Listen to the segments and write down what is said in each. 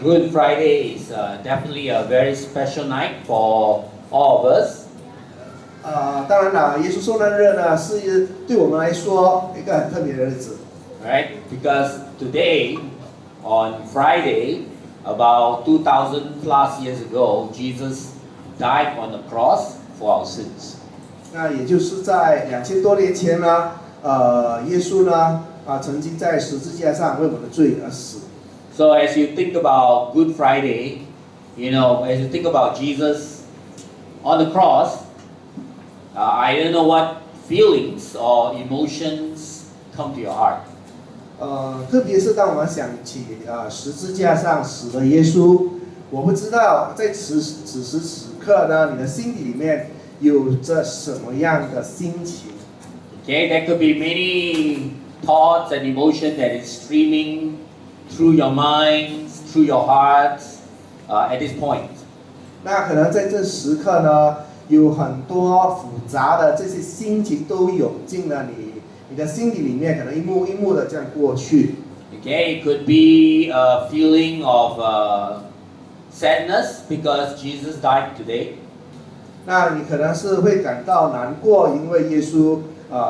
Good Friday is definitely a very special night for all of us. 当然了，耶稣受难日呢是对我们来说一个很特别的日子。Right? Because today, on Friday, about 2,000 plus years ago, Jesus died on the cross for our sins. 那也就是在2000多年前呢，耶稣呢曾经在十字架上为我们的罪而死。So as you think about Good Friday, as you think about Jesus on the cross, I don't know what feelings or emotions come to your heart. 特别是当我们想起十字架上死的耶稣，我不知道在此时此刻呢，你的心底里面有着什么样的心情。Okay, there could be many thoughts and emotions that is streaming through your minds, through your hearts, at this point. 那可能在这时刻呢，有很多复杂的这些心情都涌进了你的心底里面，可能一幕一幕的这样过去。Okay, it could be a feeling of sadness because Jesus died today. 那你可能是会感到难过，因为耶稣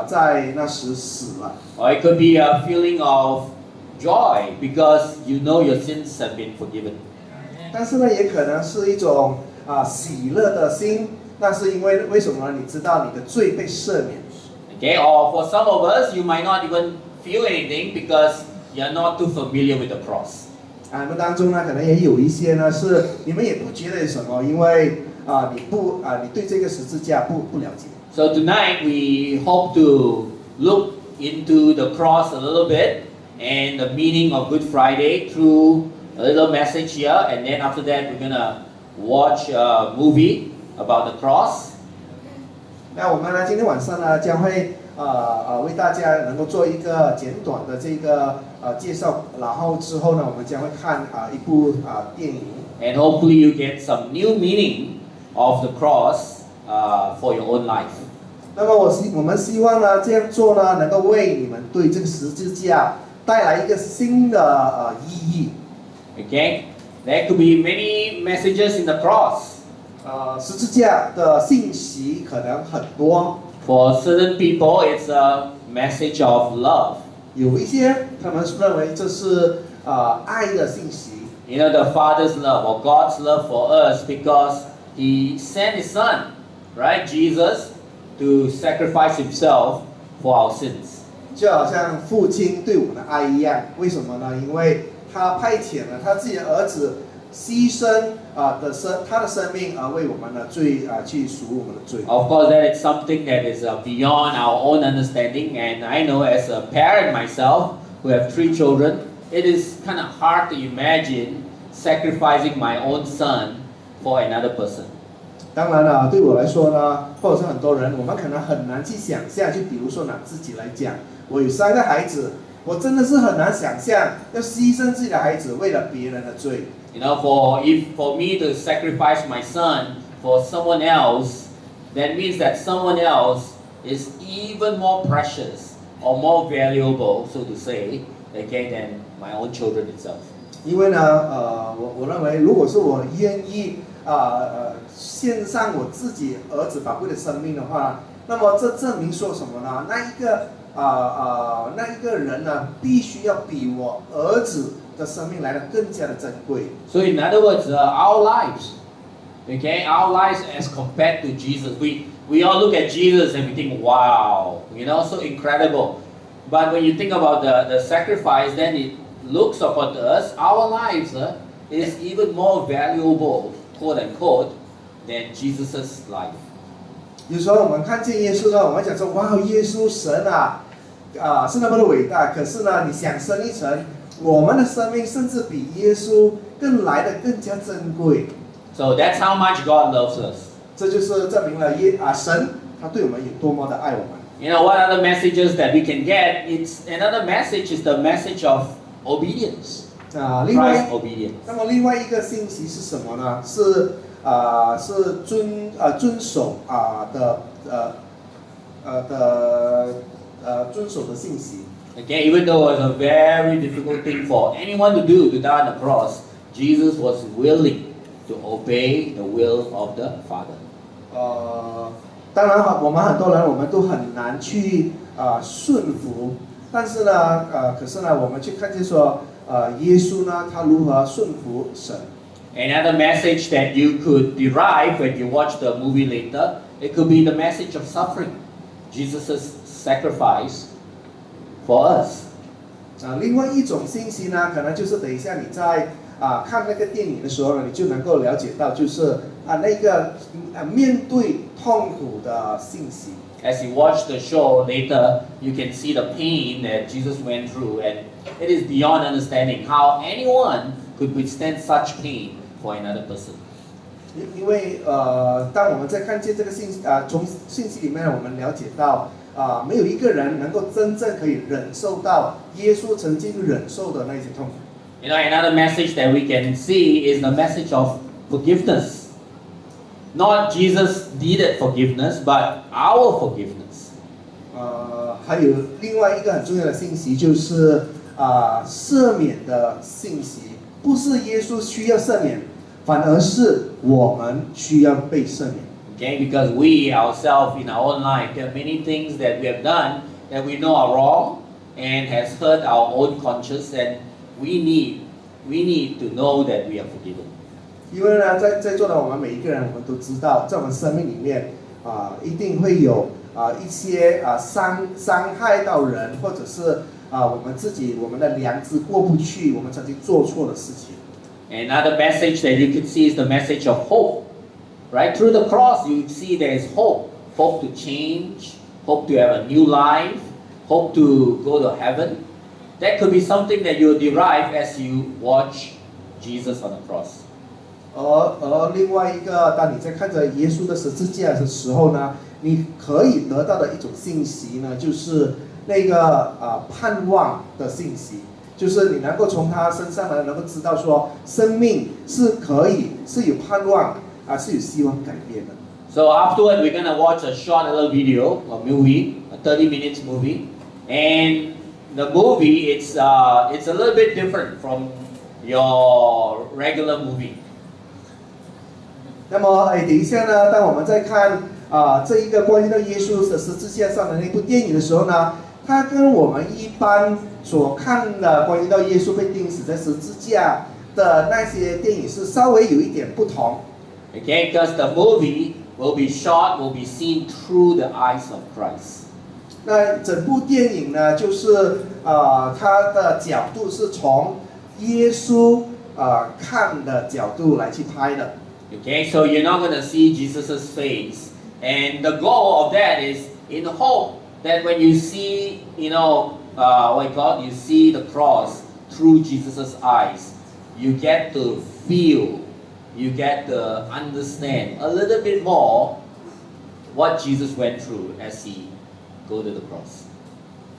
在那时死了。Or it could be a feeling of joy because you know your sins have been forgiven. 但是呢，也可能是一种喜乐的心，那是因为什么呢？你知道你的罪被赦免。Okay, or for some of us, you might not even feel anything because you're not too familiar with the cross. 你们当中呢，可能也有一些呢，是你们也不觉得有什么，因为你对这个十字架不了解。So tonight we hope to look into the cross a little bit and the meaning of Good Friday through a little message here, and then after that we're gonna watch a movie about the cross. 那我们呢，今天晚上呢，将会为大家能够做一个简短的这个介绍，然后之后呢，我们将会看一部电影。And hopefully you get some new meaning of the cross for your own life. 那么我们希望呢，这样做呢，能够为你们对这个十字架带来一个新的意义。Okay, there could be many messages in the cross. 十字架的信息可能很多。For certain people, it's a message of love. 有一些他们认为这是爱的信息。The Father's love or God's love for us because He sent His Son, right, Jesus, to sacrifice Himself for our sins. 就好像父亲对我们的爱一样，为什么呢？因为他派遣了他自己的儿子牺牲他的生命而为我们的罪去赎我们的罪。Of course, that is something that is beyond our own understanding, and I know as a parent myself who have 3 children, it is kind of hard to imagine sacrificing my own son for another person. 当然了，对我来说呢，或者是很多人，我们可能很难去想象，就比如说拿自己来讲，我有3个孩子，我真的是很难想象要牺牲自己的孩子为了别人的罪。For me to sacrifice my son for someone else, that means that someone else is even more precious or more valuable, so to say, okay, than my own children itself. 因为呢，我认为，如果是我愿意献上我自己儿子宝贵的生命的话，那么这证明说什么呢？那一个人呢，必须要比我儿子的生命来得更加的珍贵。So in other words, our lives, okay, our lives as compared to Jesus, we all look at Jesus and we think, wow, so incredible. But when you think about the sacrifice, then it looks upon us, our lives is even more valuable, quote unquote, than Jesus' life. 有时候我们看见耶稣呢，我们讲说，哇，耶稣神是那么的伟大。可是呢，你想深一层，我们的生命甚至比耶稣更加珍贵。So that's how much God loves us. 这就是证明了神他对我们有多么的爱我们。What other messages that we can get? It's another message is the message of obedience. Christ's obedience. 那么另外一个信息是什么呢？是遵守遵守的信息。Okay, even though it was a very difficult thing for anyone to do to die on the cross, Jesus was willing to obey the will of the Father. 当然我们很多人我们都很难去顺服，但是呢可是呢我们去看见说耶稣呢他如何顺服神。Another message that you could derive when you watch the movie later, it could be the message of suffering, Jesus' sacrifice for us. 另外一种信息呢，可能就是等一下你在看那个电影的时候呢，你就能够了解到，就是那个面对痛苦的信息。As you watch the show later, you can see the pain that Jesus went through, and it is beyond understanding how anyone could withstand such pain for another person. 因为当我们在看见这个从信息里面我们了解到没有一个人能够真正可以忍受到耶稣曾经忍受的那些痛苦。You know, another message that we can see is the message of forgiveness. Not Jesus needed forgiveness, but our forgiveness. 还有另外一个很重要的信息就是赦免的信息，不是耶稣需要赦免，反而是我们需要被赦免。Okay, because we ourselves in our own life, there are many things that we have done that we know are wrong and has hurt our own conscience, and we need to know that we are forgiven. 因为呢，在座的我们每一个人，我们都知道，在我们生命里面一定会有一些伤害到人，或者是我们自己我们的良知过不去，我们曾经做错的事情。Another message that you can see is the message of hope. Right through the cross, you see there is hope. Hope to change, hope to have a new life, hope to go to heaven. That could be something that you derive as you watch Jesus on the cross. 而另外一个，当你在看着耶稣的十字架的时候呢，你可以得到的一种信息呢，就是那个盼望的信息，就是你能够从他身上呢，能够知道说，生命是有盼望是有希望改变的。So afterward, we're gonna watch a short little video, a movie, a 30 minutes movie, and the movie it's a little bit different from your regular movie. 那么等一下呢，当我们在看这一个关于到耶稣的十字架上的那部电影的时候呢，它跟我们一般所看的关于到耶稣被钉死在十字架的那些电影是稍微有一点不同。Okay, because the movie will be shot, will be seen through the eyes of Christ. 那整部电影呢，就是它的角度是从耶稣看的角度来去拍的。Okay, so you're not going to see Jesus' face, and the goal of that is in hope that when you see, you see the cross through Jesus' eyes, you get to feel, you get to understand a little bit more what Jesus went through as he go to the cross.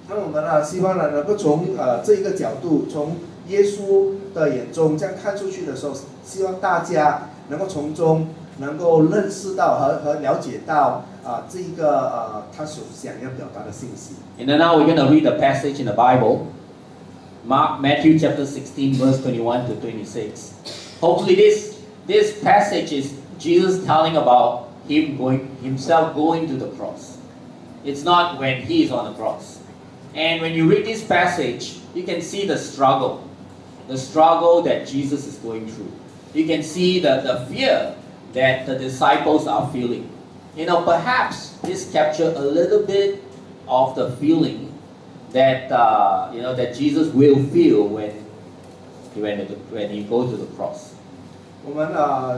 那我们希望能够从这一个角度，从耶稣的眼中这样看出去的时候，希望大家能够从中能够认识到和了解到这一个他所想要表达的信息。And then now we're going to read the passage in the Bible, Matthew chapter 16, verse 21 to 26. Hopefully this passage is Jesus telling about himself going to the cross. It's not when he is on the cross. And when you read this passage, you can see the struggle that Jesus is going through. You can see the fear that the disciples are feeling. Perhaps this captures a little bit of the feeling that that Jesus will feel when he goes to the cross. 我们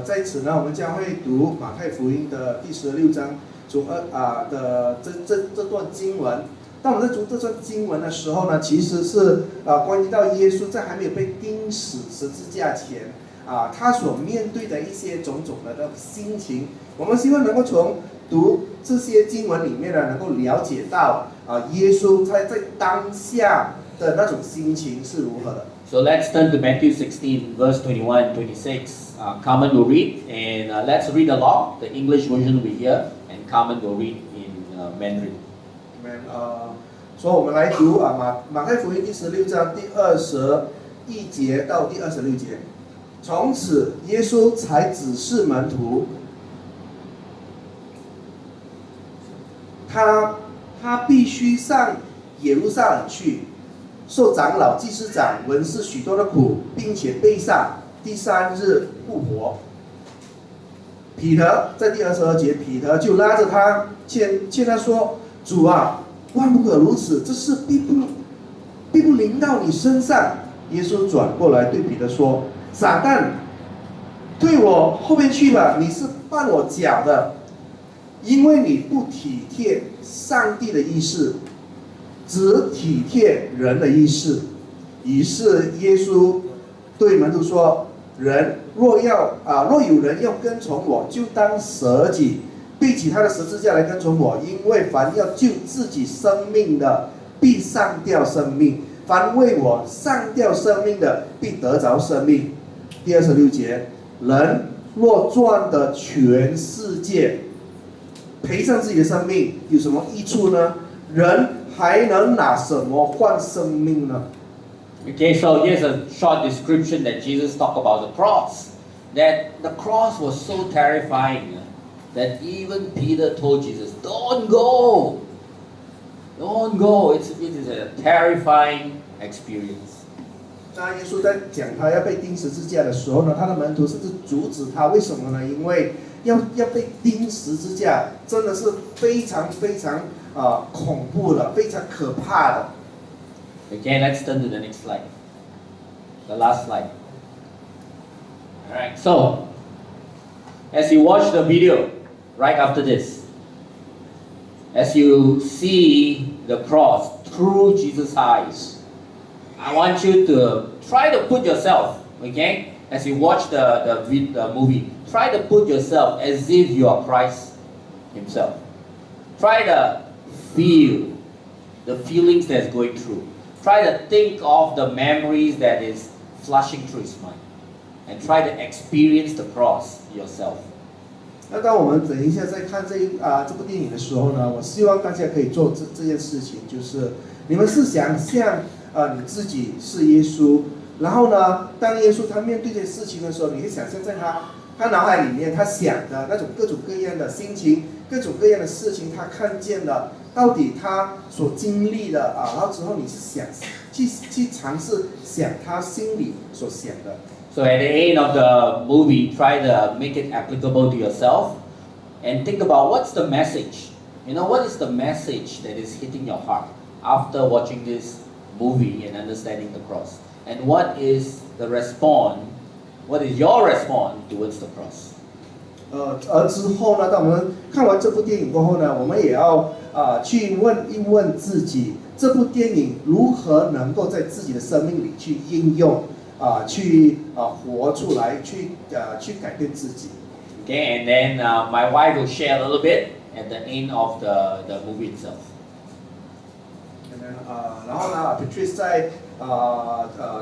在此呢，我们将会读马太福音的第16章从的这段经文。当我们在读这段经文的时候呢，其实是关于到耶稣在还没有被钉死十字架前他所面对的一些种种的心情。我们希望能够从读这些经文里面呢，能够了解到耶稣在当下的那种心情是如何的。So let's turn to Matthew 16, verse 21 and 26. Carmen will read, and let's read along. The English version will be here, and Carmen will read in Mandarin. 所以我们来读马太福音第16章第21节到第26节。从此耶稣才指示门徒，他必须上耶路撒冷去，受长老、祭司长、文士许多的苦，并且被杀，第3日复活。彼得在第22节，彼得就拉着他劝他说：“主啊，万不可如此，这事必不临到你身上。”耶稣转过来对彼得说：“撒旦，退我后边去吧，你是绊我脚的，因为你不体贴上帝的意思，只体贴人的意思。”于是耶稣对门徒说：“若有人要跟从我，就当舍己，背起他的十字架来跟从我。因为凡要救自己生命的，必丧掉生命；凡为我丧掉生命的，必得着生命。”第26节，人若赚得全世界，赔上自己的生命，有什么益处呢？人还能拿什么换生命呢？ Okay, so here's a short description that Jesus talked about the cross. That the cross was so terrifying that even Peter told Jesus, "Don't go, don't go." It is a terrifying experience. 那耶稣在讲他要被钉十字架的时候呢，他的门徒甚至阻止他，为什么呢？因为要被钉十字架，真的是非常恐怖的，非常可怕的。Okay, let's turn to the next slide. The last slide. Alright, so as you watch the video right after this, as you see the cross through Jesus' eyes, I want you to try to put yourself, okay, as you watch the movie, try to put yourself as if you are Christ himself. Try to feel the feelings that's going through. Try to think of the memories that is flushing through his mind. And try to experience the cross yourself. 那当我们等一下在看这部电影的时候呢，我希望大家可以做这件事情，就是你们是想象你自己是耶稣，然后呢，当耶稣他面对这些事情的时候，你会想象在他脑海里面他想的那种各种各样的心情，各种各样的事情，他看见的，到底他所经历的然后之后你是想去尝试想他心里所想的。So at the end of the movie, try to make it applicable to yourself and think about what's the message. You know, what is the message that is hitting your heart after watching this movie and understanding the cross? And what is the response? What is your response towards the cross? 而之后呢，当我们看完这部电影过后呢，我们也要去问一问自己，这部电影如何能够在自己的生命里去应用。去活出来，去改变自己。Okay, and then my wife will share a little bit at the end of the movie itself. 然后呢 ，Patrice 在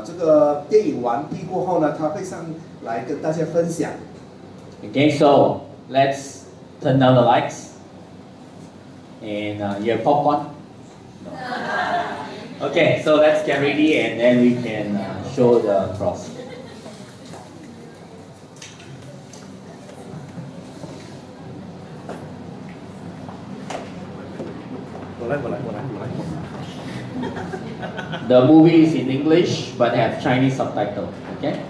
这个电影完毕过后呢，他会上来跟大家分享。Okay, so let's turn down the lights. And you have popcorn? No. Okay, so let's get ready and then we can show the cross. The movie is in English but have Chinese subtitle. Okay.